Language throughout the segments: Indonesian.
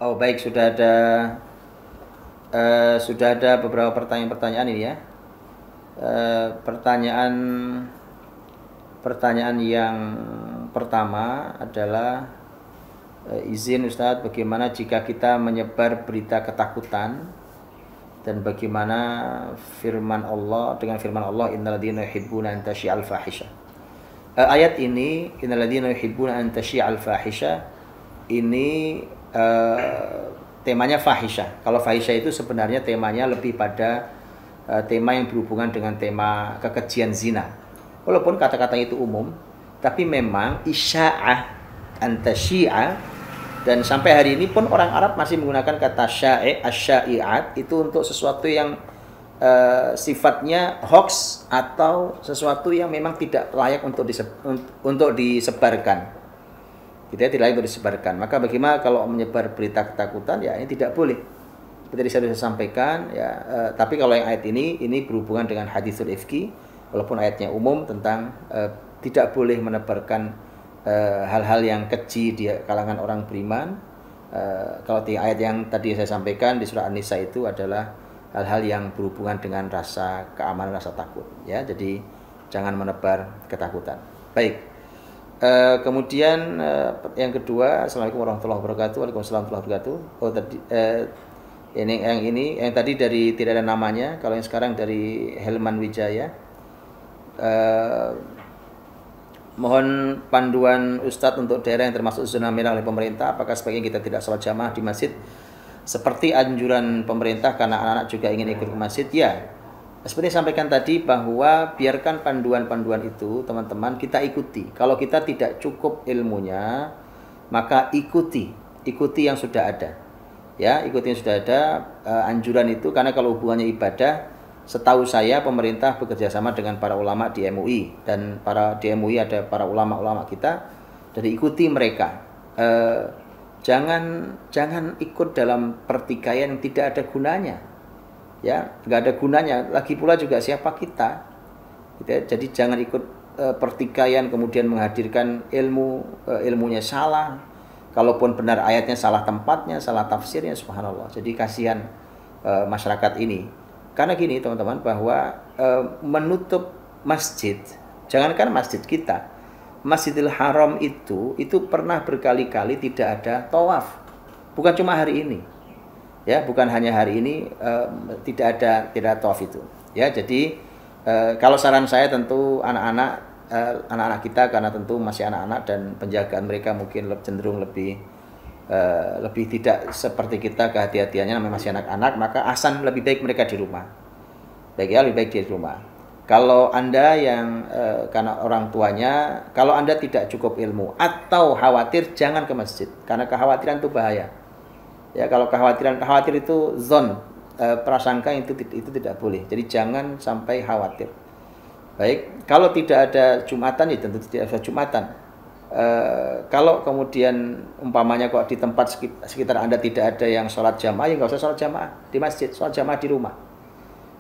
Oh baik, sudah ada beberapa pertanyaan-pertanyaan ini ya. Pertanyaan yang pertama adalah izin Ustadz, bagaimana jika kita menyebar berita ketakutan dan bagaimana dengan firman Allah innalladzina yuhibbuna an tasyi'al fahisha. Ayat ini innalladzina yuhibbuna an tasyi'al fahisha ini temanya fahisha. Kalau fahisha itu sebenarnya temanya lebih pada tema yang berhubungan dengan tema kekejian zina. Walaupun kata-kata itu umum, tapi memang isya'ah antasyi'a, dan sampai hari ini pun orang Arab masih menggunakan kata sya'i', asya'i'at itu untuk sesuatu yang sifatnya hoax atau sesuatu yang memang tidak layak untuk disebarkan. Kita tidak layak untuk disebarkan. Maka bagaimana kalau menyebar berita ketakutan? Ya ini tidak boleh. Seperti saya sudah sampaikan ya. Tapi kalau yang ayat ini berhubungan dengan hadisul ifki, walaupun ayatnya umum tentang tidak boleh menebarkan hal-hal yang keji di kalangan orang beriman. Kalau di ayat yang tadi saya sampaikan di surah An-Nisa itu adalah hal-hal yang berhubungan dengan rasa keamanan, rasa takut. Ya, jadi jangan menebar ketakutan. Baik. Kemudian yang kedua, Assalamualaikum warahmatullahi wabarakatuh. Waalaikumsalam warahmatullahi wabarakatuh. Oh tadi yang tadi dari tidak ada namanya. Kalau yang sekarang dari Helman Wijaya. Mohon panduan Ustadz untuk daerah yang termasuk zona merah oleh pemerintah. Apakah sebaiknya kita tidak sholat jamaah di masjid seperti anjuran pemerintah karena anak-anak juga ingin ikut ke masjid? Ya. Seperti yang sampaikan tadi bahwa biarkan panduan-panduan itu teman-teman kita ikuti. Kalau kita tidak cukup ilmunya, maka ikuti yang sudah ada. Ya, ikuti yang sudah ada anjuran itu, karena kalau hubungannya ibadah, setahu saya pemerintah bekerja sama dengan para ulama di MUI, dan di MUI ada para ulama-ulama kita, jadi ikuti mereka. Jangan ikut dalam pertikaian yang tidak ada gunanya. Ya, nggak ada gunanya. Lagi pula juga siapa kita, gitu ya. Jadi jangan ikut pertikaian kemudian menghadirkan ilmunya salah. Kalaupun benar ayatnya salah tempatnya, salah tafsirnya, subhanallah. Jadi kasihan masyarakat ini. Karena gini teman-teman, bahwa menutup masjid, jangankan masjid kita, Masjidil Haram itu pernah berkali-kali tidak ada tawaf. Bukan cuma hari ini. Ya, bukan hanya hari ini tidak ada tawaf itu. Ya, jadi kalau saran saya tentu anak-anak kita, karena tentu masih anak-anak dan penjagaan mereka mungkin cenderung lebih tidak seperti kita kehati-hatiannya, namanya masih anak-anak, maka ahsan lebih baik mereka di rumah. Baik ya, lebih baik di rumah. Kalau Anda yang karena orang tuanya, kalau Anda tidak cukup ilmu atau khawatir, jangan ke masjid, karena kekhawatiran itu bahaya. Ya, kalau khawatir itu prasangka itu tidak boleh. Jadi jangan sampai khawatir. Baik, kalau tidak ada Jumatan ya tentu tidak ada Jumatan. Kalau kemudian umpamanya kok di tempat sekitar Anda tidak ada yang sholat jamaah, ya nggak usah sholat jamaah di masjid, sholat jamaah di rumah.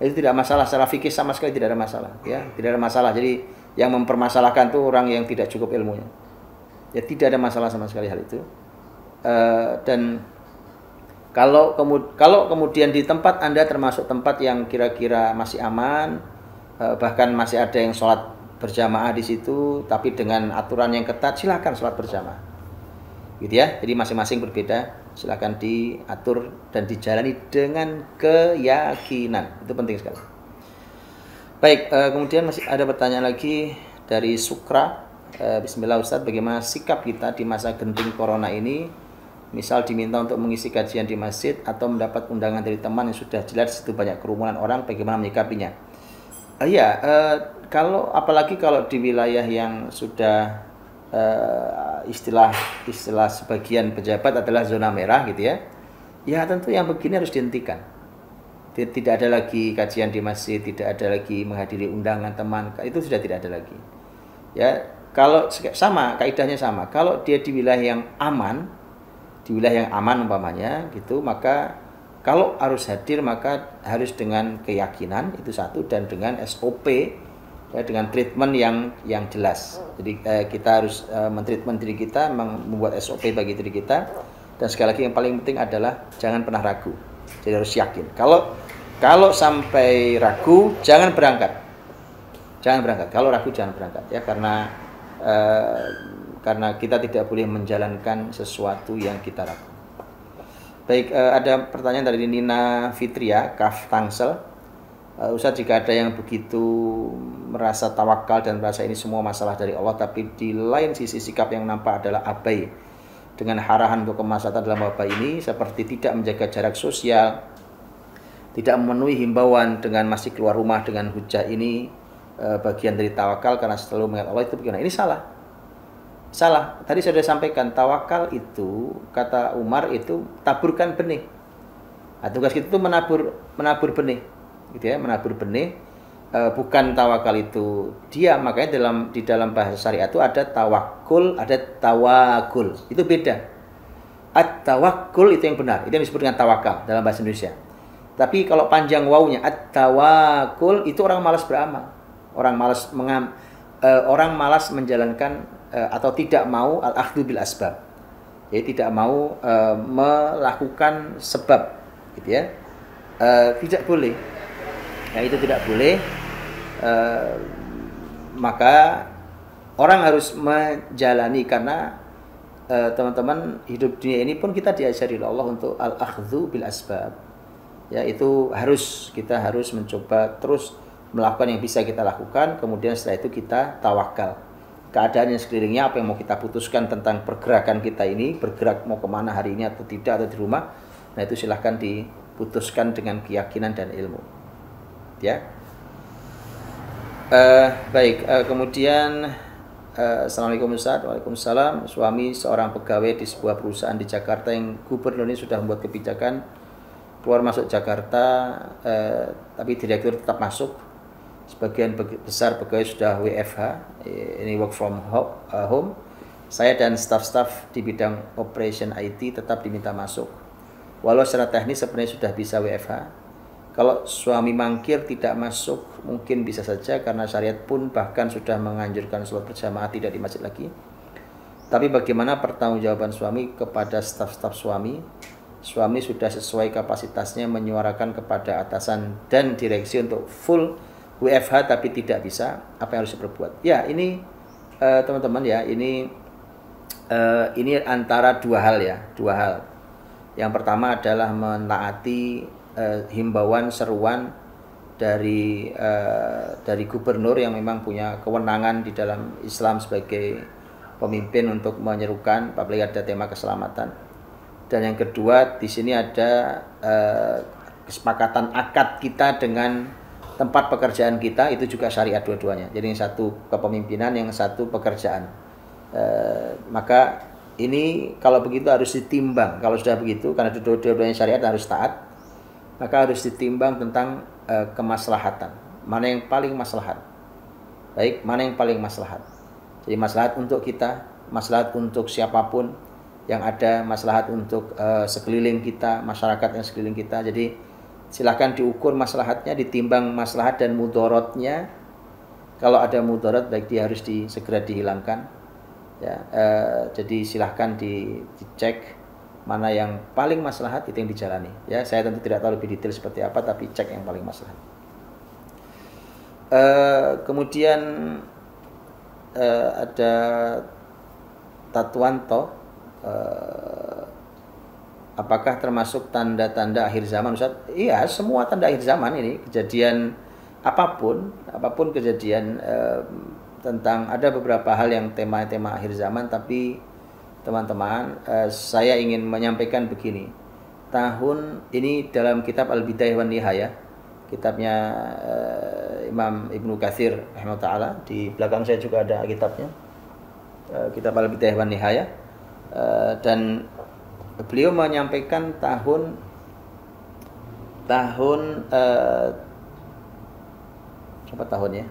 Itu tidak masalah, secara fikih sama sekali tidak ada masalah. Ya, tidak ada masalah. Jadi yang mempermasalahkan itu orang yang tidak cukup ilmunya. Ya, tidak ada masalah sama sekali hal itu. Dan kalau kemudian di tempat Anda termasuk tempat yang kira-kira masih aman, bahkan masih ada yang sholat berjamaah di situ, tapi dengan aturan yang ketat, silakan sholat berjamaah, gitu ya. Jadi masing-masing berbeda, silakan diatur dan dijalani dengan keyakinan, itu penting sekali. Baik, kemudian masih ada pertanyaan lagi dari Sukra. Bismillah Ustadz, bagaimana sikap kita di masa genting corona ini? Misal diminta untuk mengisi kajian di masjid atau mendapat undangan dari teman yang sudah jelas situ banyak kerumunan orang, bagaimana menyikapinya? Apalagi kalau di wilayah yang sudah istilah sebagian pejabat adalah zona merah gitu ya. Ya tentu yang begini harus dihentikan. Tidak ada lagi kajian di masjid, tidak ada lagi menghadiri undangan teman, itu sudah tidak ada lagi. Ya, kalau sama kaidahnya sama. Kalau dia di wilayah yang aman, umpamanya gitu, maka kalau harus hadir maka harus dengan keyakinan, itu satu, dan dengan SOP, ya, dengan treatment yang jelas. Jadi kita harus mentreatment diri kita, membuat SOP bagi diri kita, Dan sekali lagi yang paling penting adalah jangan pernah ragu. Jadi harus yakin. Kalau sampai ragu, jangan berangkat. Jangan berangkat. Kalau ragu jangan berangkat ya, karena kita tidak boleh menjalankan sesuatu yang kita ragu. Baik, ada pertanyaan dari Nina Fitria, Kaf Tangsel. Ustaz, jika ada yang begitu merasa tawakal dan merasa ini semua masalah dari Allah, tapi di lain sisi sikap yang nampak adalah abai dengan arahan untuk kemaslahatan dalam wabah ini, seperti tidak menjaga jarak sosial, tidak memenuhi himbauan dengan masih keluar rumah dengan hujah ini bagian dari tawakal karena selalu mengingat Allah, itu bagaimana? Ini salah. Tadi saya sudah sampaikan, tawakal itu kata Umar itu taburkan benih. Nah, tugas kita itu menabur benih, gitu ya, menabur benih. Bukan tawakal itu dia, makanya di dalam bahasa syariat itu ada tawakul, ada tawakul, itu beda. At-tawakul itu yang benar, itu yang disebut dengan tawakal dalam bahasa Indonesia. Tapi kalau panjang wawunya, at-tawakul itu orang malas beramal, orang malas menjalankan atau tidak mau al-akhdhu bil asbab, jadi tidak mau melakukan sebab, gitu ya. Tidak boleh. Nah, itu tidak boleh. Maka orang harus menjalani, karena teman-teman, hidup dunia ini pun kita diajari oleh Allah untuk al-akhdhu bil asbab. Ya, itu kita harus mencoba terus melakukan yang bisa kita lakukan, kemudian setelah itu kita tawakal. Keadaan yang sekelilingnya, apa yang mau kita putuskan tentang pergerakan kita ini, bergerak mau kemana hari ini atau tidak, atau di rumah, nah itu silahkan diputuskan dengan keyakinan dan ilmu. Ya. Baik, kemudian Assalamualaikum Ustaz. Waalaikumsalam. Suami seorang pegawai di sebuah perusahaan di Jakarta yang gubernurnya sudah membuat kebijakan keluar masuk Jakarta, tapi direktur tetap masuk. Sebagian besar pegawai sudah WFH, ini work from home. Saya dan staf-staf di bidang operation IT tetap diminta masuk. Walau secara teknis sebenarnya sudah bisa WFH. Kalau suami mangkir tidak masuk, mungkin bisa saja karena syariat pun bahkan sudah menganjurkan sholat berjamaah tidak di masjid lagi. Tapi bagaimana pertanggungjawaban suami kepada staf-staf suami? Suami sudah sesuai kapasitasnya menyuarakan kepada atasan dan direksi untuk full WFH tapi tidak bisa. Apa yang harus diperbuat? Ya, ini teman-teman ya, ini antara dua hal. Yang pertama adalah menaati himbauan seruan dari gubernur yang memang punya kewenangan di dalam Islam sebagai pemimpin untuk menyerukan, apalagi ada tema keselamatan. Dan yang kedua, di sini ada kesepakatan akad kita dengan tempat pekerjaan kita, itu juga syariat dua-duanya. Jadi yang satu kepemimpinan, yang satu pekerjaan. Maka ini kalau begitu harus ditimbang. Kalau sudah begitu, karena dua-duanya syariat harus taat, maka harus ditimbang tentang kemaslahatan. Mana yang paling maslahat? Baik, mana yang paling maslahat? Jadi maslahat untuk kita, maslahat untuk siapapun yang ada, maslahat untuk sekeliling kita, masyarakat yang sekeliling kita. Jadi silakan diukur maslahatnya, ditimbang maslahat dan mudorotnya. Kalau ada mudorot, baik dia harus segera dihilangkan. Ya, jadi silahkan dicek mana yang paling maslahat, itu yang dijalani. Ya, saya tentu tidak tahu lebih detail seperti apa, tapi cek yang paling maslahat. Kemudian ada Tatuanto, apakah termasuk tanda-tanda akhir zaman, Ustaz? Iya, semua tanda akhir zaman ini, kejadian apapun kejadian tentang, ada beberapa hal yang tema-tema akhir zaman, tapi teman-teman, saya ingin menyampaikan begini. Tahun ini dalam kitab Al-Bidayah wan Nihayah, kitabnya Imam Ibnu Katsir rahimahullah, di belakang saya juga ada kitabnya, kitab Al-Bidayah wan Nihayah, dan beliau menyampaikan tahun apa tahunnya?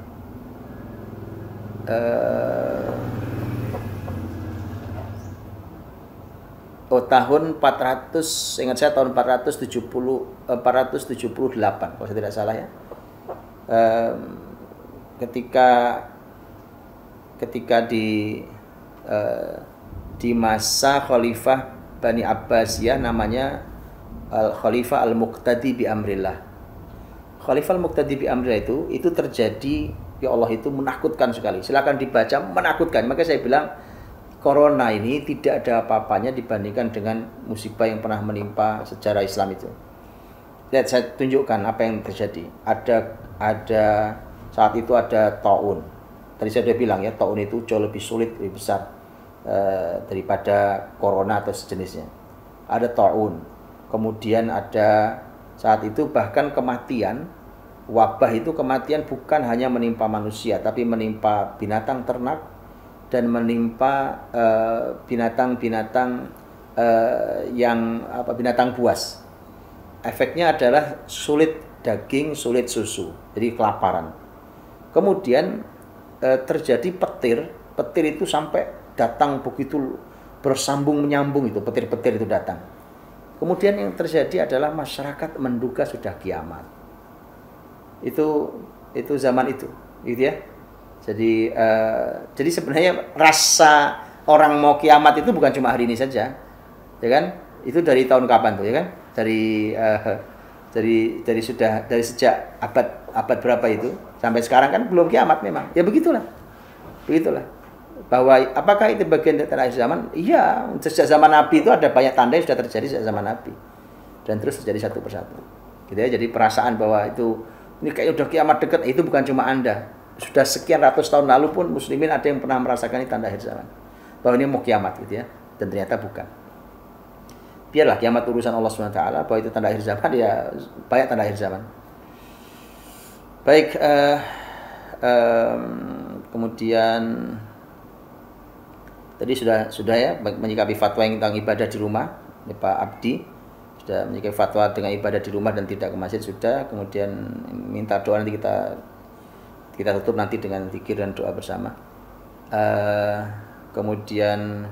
Tahun 400, ingat saya tahun 478 kalau saya tidak salah ya. Ketika di masa Khalifah Bani Abbasiyah namanya Khalifah Al-Muqtadi bi Amrillah. Khalifah Al-Muqtadi bi Amrillah itu terjadi, ya Allah, itu menakutkan sekali. Silakan dibaca, menakutkan. Maka saya bilang corona ini tidak ada apa-apanya dibandingkan dengan musibah yang pernah menimpa sejarah Islam itu. Lihat, saya tunjukkan apa yang terjadi. Ada saat itu ada taun. Tadi saya sudah bilang ya, taun itu jauh lebih sulit, lebih besar daripada corona atau sejenisnya. Ada taun. Kemudian ada saat itu bahkan kematian, wabah itu kematian bukan hanya menimpa manusia, tapi menimpa binatang ternak dan menimpa binatang-binatang binatang buas. Efeknya adalah sulit daging, sulit susu, jadi kelaparan. Kemudian terjadi petir itu sampai datang begitu bersambung menyambung, itu petir-petir itu datang. Kemudian yang terjadi adalah masyarakat menduga sudah kiamat. Itu zaman itu, gitu ya. Jadi sebenarnya rasa orang mau kiamat itu bukan cuma hari ini saja, ya kan? Itu dari tahun kapan tuh, ya kan? Dari sejak abad berapa itu sampai sekarang kan belum kiamat memang. Ya begitulah. Bahwa apakah itu bagian dari tanda akhir zaman? Iya, sejak zaman Nabi itu ada banyak tanda yang sudah terjadi sejak zaman Nabi dan terus terjadi satu persatu. Gitu ya. Jadi perasaan bahwa ini kayak udah kiamat dekat, itu bukan cuma Anda. Sudah sekian ratus tahun lalu pun muslimin ada yang pernah merasakan ini tanda akhir zaman. Bahwa ini mau kiamat, gitu ya. Dan ternyata bukan. Biarlah kiamat urusan Allah SWT, bahwa itu tanda akhir zaman, ya banyak tanda akhir zaman. Baik, kemudian tadi sudah ya menyikapi fatwa yang tentang ibadah di rumah, ya, Pak Abdi sudah menyikapi fatwa dengan ibadah di rumah dan tidak ke masjid sudah. Kemudian minta doa, nanti kita tutup nanti dengan zikir dan doa bersama. Kemudian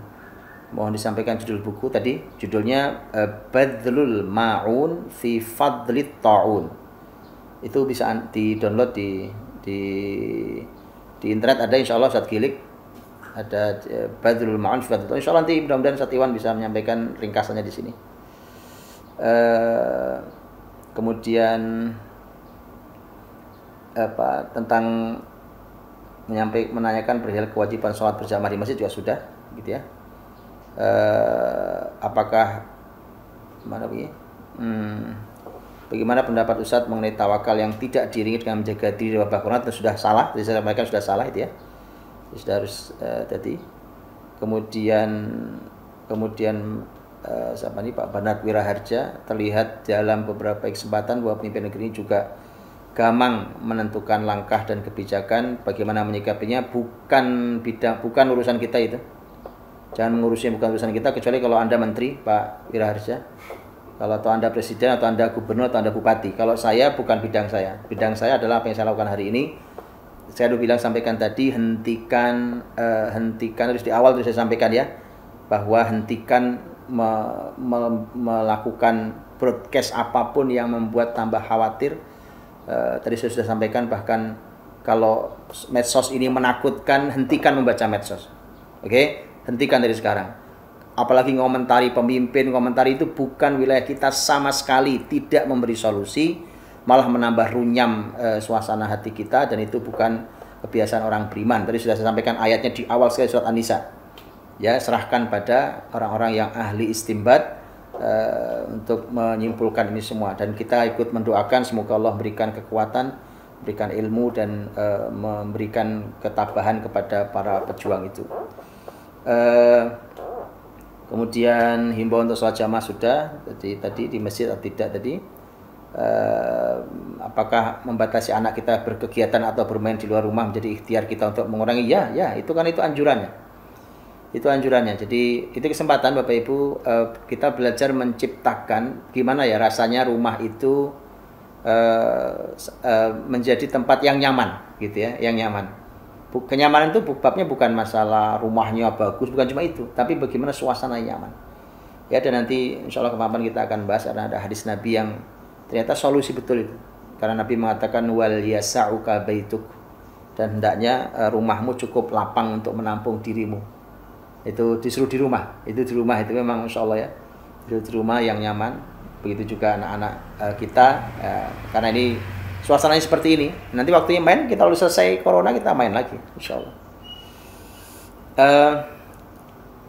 mohon disampaikan judul buku tadi, judulnya Badlul Ma'un fi Fadlit Ta'un. Itu bisa di-download di internet, ada insyaallah Ustaz Gilik. Ada Badlul Ma'un fi Fadlit Ta'un. Insyaallah nanti mudah-mudahan Ustaz Iwan bisa menyampaikan ringkasannya di sini. Kemudian tentang menanyakan perihal kewajiban sholat berjamaah di masjid juga sudah, gitu ya. Apakah bagaimana pendapat Ustadz mengenai tawakal yang tidak diiringi dengan menjaga diri dari wabah corona? Itu sudah salah, jadi saya sampaikan sudah salah itu ya. Sudah harus tadi. Kemudian siapa nih, Pak Bernard Wiraharja, terlihat dalam beberapa kesempatan bahwa pemimpin negeri ini juga gamang menentukan langkah dan kebijakan, bagaimana menyikapinya bukan urusan kita itu. Jangan mengurusnya, bukan urusan kita, kecuali kalau Anda menteri, Pak Wiraharja. Kalau atau Anda presiden, atau Anda gubernur, atau Anda bupati. Kalau saya, bukan bidang saya. Bidang saya adalah apa yang saya lakukan hari ini. Saya sudah sampaikan tadi, hentikan harus di awal saya sampaikan ya, bahwa hentikan melakukan broadcast apapun yang membuat tambah khawatir. Tadi saya sudah sampaikan, bahkan kalau medsos ini menakutkan, hentikan membaca medsos. Oke? Hentikan dari sekarang. Apalagi ngomentari pemimpin, komentari itu bukan wilayah kita sama sekali, tidak memberi solusi, malah menambah runyam suasana hati kita, dan itu bukan kebiasaan orang beriman. Tadi sudah saya sampaikan ayatnya di awal sekali surat An-Nisa. Ya, serahkan pada orang-orang yang ahli istinbat untuk menyimpulkan ini semua, dan kita ikut mendoakan semoga Allah memberikan kekuatan, memberikan ilmu, dan memberikan ketabahan kepada para pejuang itu. Kemudian himbauan untuk sholat jamaah sudah tadi di masjid atau tidak tadi. Apakah membatasi anak kita berkegiatan atau bermain di luar rumah menjadi ikhtiar kita untuk mengurangi? Ya, itu anjurannya. Itu anjurannya. Jadi itu kesempatan Bapak Ibu, kita belajar menciptakan gimana ya rasanya rumah itu menjadi tempat yang nyaman, gitu ya, yang nyaman. Kenyamanan itu babnya bukan masalah rumahnya bagus, bukan cuma itu, tapi bagaimana suasana yang nyaman. Ya, dan nanti insya Allah kapan kita akan bahas, karena ada hadis Nabi yang ternyata solusi betul itu. Karena Nabi mengatakan wal yasa'uka baituk, dan hendaknya rumahmu cukup lapang untuk menampung dirimu. Itu disuruh di rumah. Itu di rumah itu memang insya Allah ya. Itu di rumah yang nyaman. Begitu juga anak-anak kita karena ini suasananya seperti ini. Nanti waktunya main kita lalu selesai corona kita main lagi insya Allah.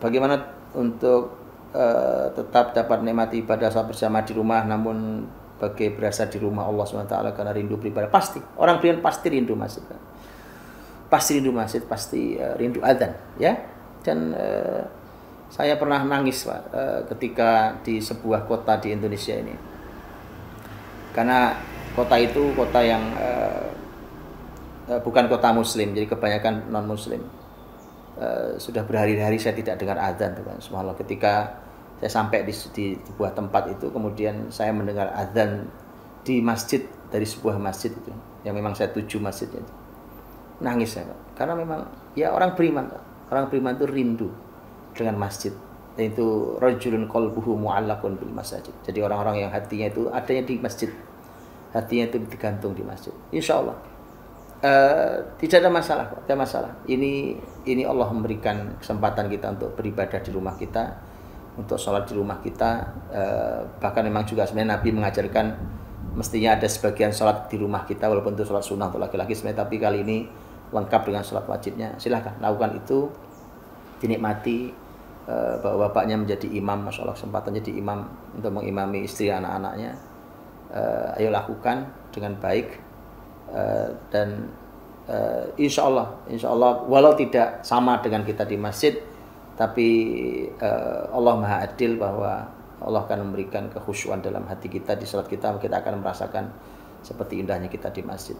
Bagaimana untuk tetap dapat nikmati ibadah salat bersama di rumah namun bagai berasa di rumah Allah SWT karena rindu beribadah? Pasti orang beriman pasti rindu masjid, pasti rindu masjid, pasti rindu adzan ya. Dan saya pernah nangis Pak, ketika di sebuah kota di Indonesia ini, karena kota itu kota yang bukan kota muslim, jadi kebanyakan non muslim. Sudah berhari-hari saya tidak dengar adzan, subhanallah. Ketika saya sampai di sebuah tempat itu, kemudian saya mendengar adzan di masjid, dari sebuah masjid itu yang memang saya tuju masjidnya itu. Nangis saya Pak, karena memang ya orang beriman Pak. Orang beriman itu rindu dengan masjid. Dan itu rajulun qalbuhu mu'allaqun bil masajid. Jadi orang-orang yang hatinya itu adanya di masjid. Hatinya itu digantung di masjid. Insya Allah. Tidak ada masalah, tidak ada masalah. Ini Allah memberikan kesempatan kita untuk beribadah di rumah kita, untuk sholat di rumah kita. Bahkan memang juga sebenarnya Nabi mengajarkan mestinya ada sebagian sholat di rumah kita, walaupun itu sholat sunnah untuk laki-laki sebenarnya. Tapi kali ini lengkap dengan sholat wajibnya. Silahkan lakukan itu, dinikmati. Bahwa bapaknya menjadi imam, masya Allah kesempatan jadi imam untuk mengimami istri anak-anaknya. Ayo lakukan dengan baik. Dan insya Allah walau tidak sama dengan kita di masjid, tapi Allah Maha Adil bahwa Allah akan memberikan kekhusyuan dalam hati kita di salat kita akan merasakan seperti indahnya kita di masjid.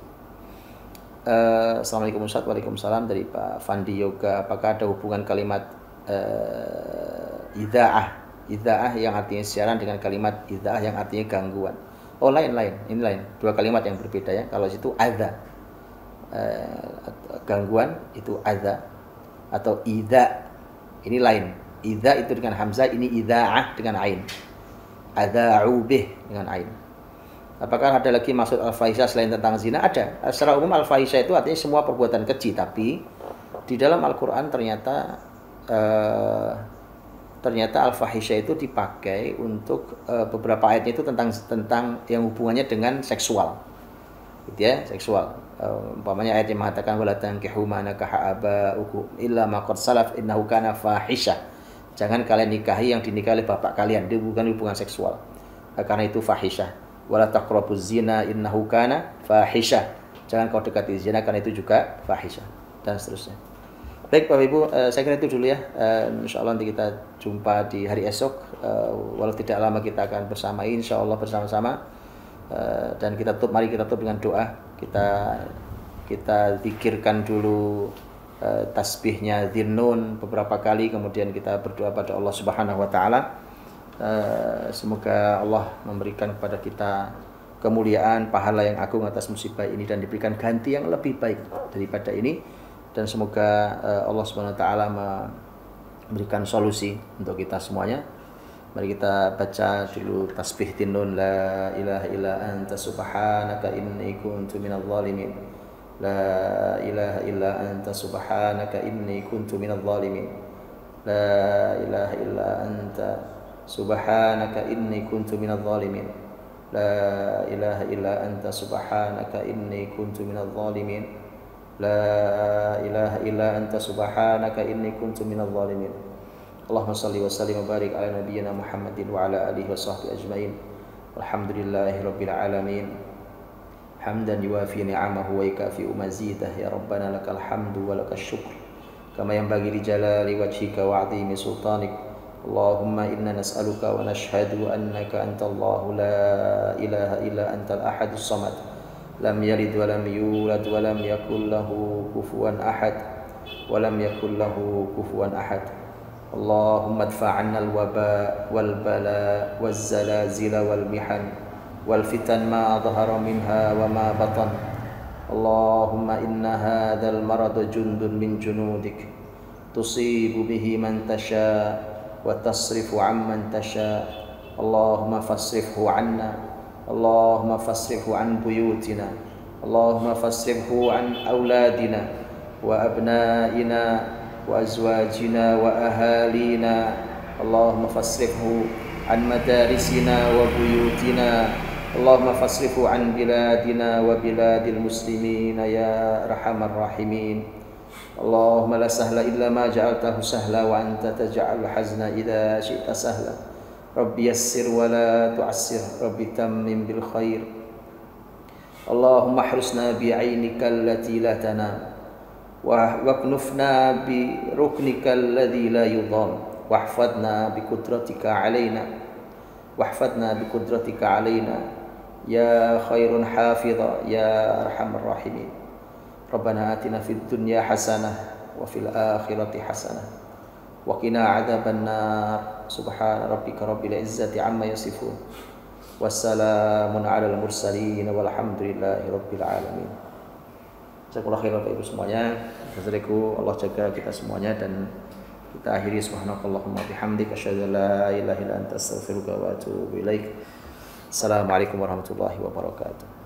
Assalamualaikum Ustaz. Waalaikumsalam dari Pak Fandi Yoga. Apakah ada hubungan kalimat idza'ah yang artinya siaran dengan kalimat idza'ah yang artinya gangguan? Oh, lain. Ini lain. Dua kalimat yang berbeda ya. Kalau situ adza, gangguan itu adza, atau idza ini lain. Idza itu dengan hamzah, ini idza'ah dengan ain. Adza'u bih dengan ain. Apakah ada lagi maksud al-fahisha selain tentang zina? Ada. Secara umum al-fahisha itu artinya semua perbuatan keji, tapi di dalam Al-Qur'an ternyata al-fahisha itu dipakai untuk beberapa ayatnya itu tentang yang hubungannya dengan seksual. Gitu ya, seksual. Umpamanya ayat yang mengatakan wala tankihu ma nakaha aba'ukum illa ma qad salaf innahu kana fahisha. Jangan kalian nikahi yang dinikahi oleh bapak kalian, itu bukan hubungan seksual. Karena itu fahisha. Wala taqrabuz zina innahu kana fahisha. Jangan kau dekati zina karena itu juga fahisha, dan seterusnya. Baik Bapak Ibu, saya kira itu dulu ya. Insya Allah nanti kita jumpa di hari esok. Walau tidak lama kita akan bersama, insya Allah bersama-sama. Dan mari kita tutup dengan doa. Kita zikirkan dulu tasbihnya Dhinnun beberapa kali, kemudian kita berdoa pada Allah Subhanahu wa taala. Semoga Allah memberikan kepada kita kemuliaan, pahala yang agung atas musibah ini dan diberikan ganti yang lebih baik daripada ini. Dan semoga Allah Subhanahu wa taala memberikan solusi untuk kita semuanya. Mari kita baca dulu tasbih Dhinnun. La ilaha illa anta subhanaka inni kuntu minadh dhalimin. La ilaha illa anta subhanaka inni kuntu minadh dhalimin. La ilaha illa anta subhanaka inni kuntu minadh dhalimin. La ilaha illa anta subhanaka inni kuntu minadh dhalimin. La ilaha illa anta subhanaka inni kuntu minadh dhalimin. Allahumma salli wa sallim wa barik ala nabiyyina Muhammadin wa ala alihi wa sahbihi ajmain. Walhamdulillahi rabbil alamin. Hamdan yuwafi ni'amahu wa yukafi'u mazidah. Ya Rabbana lakal hamdu wa lakal syukr kama yanbaghi li jalali wajhika wa 'azimi sultanik. Allahumma inna nas'aluka wa nashhadu annaka antallahu la ilaha illa antal ahadus samad. Lam yalid wa lam yulad wa lam yakul lahu kufuwan ahad. Wa lam yakul lahu kufuwan ahad. Allahumma adfa' 'anna al-waba wal bala waz zalazil wal mihan wal fitan ma dhahara minha wa ma batan. Allahumma inna hadzal marad jundun min junudik tusibu bihi man tasha wa tasrifu 'amman tasha. Allahumma fasrifhu 'anna. Allahumma fasrifhu 'an buyutina. Allahumma fasrifhu 'an auladina wa abnaina وأزواجنا وأهالينا اللهم فاصرفه عن مدارسنا وبيوتنا اللهم فاصرفه عن بلادنا وبلاد المسلمين يا أرحم الراحمين اللهم لا سهل إلا ما جعلته سهلا وأنت تجعل الحزن إذا شئت سهلا رب يسر ولا تعسر رب تمم بالخير اللهم احرسنا بعينك التي لا تنام واكنفنا بركنك الذي لا يضام واحفظنا بقدرتك علينا يا خير حافظا يا أرحم الراحمين ربنا آتنا في الدنيا حسنة وفي الآخرة حسنة وقنا عذاب النار سبحان ربك رب العزة عما يصفون والسلام على المرسلين والحمد لله رب العالمين. Jazakallahu khairan Bapak Ibu semuanya. Assalamualaikum, Allah jaga kita semuanya dan kita akhiri subhanakallahumma bihamdika asyhadu an la ilaha illa anta astaghfiruka wa atubu ilaik. Assalamualaikum warahmatullahi wabarakatuh.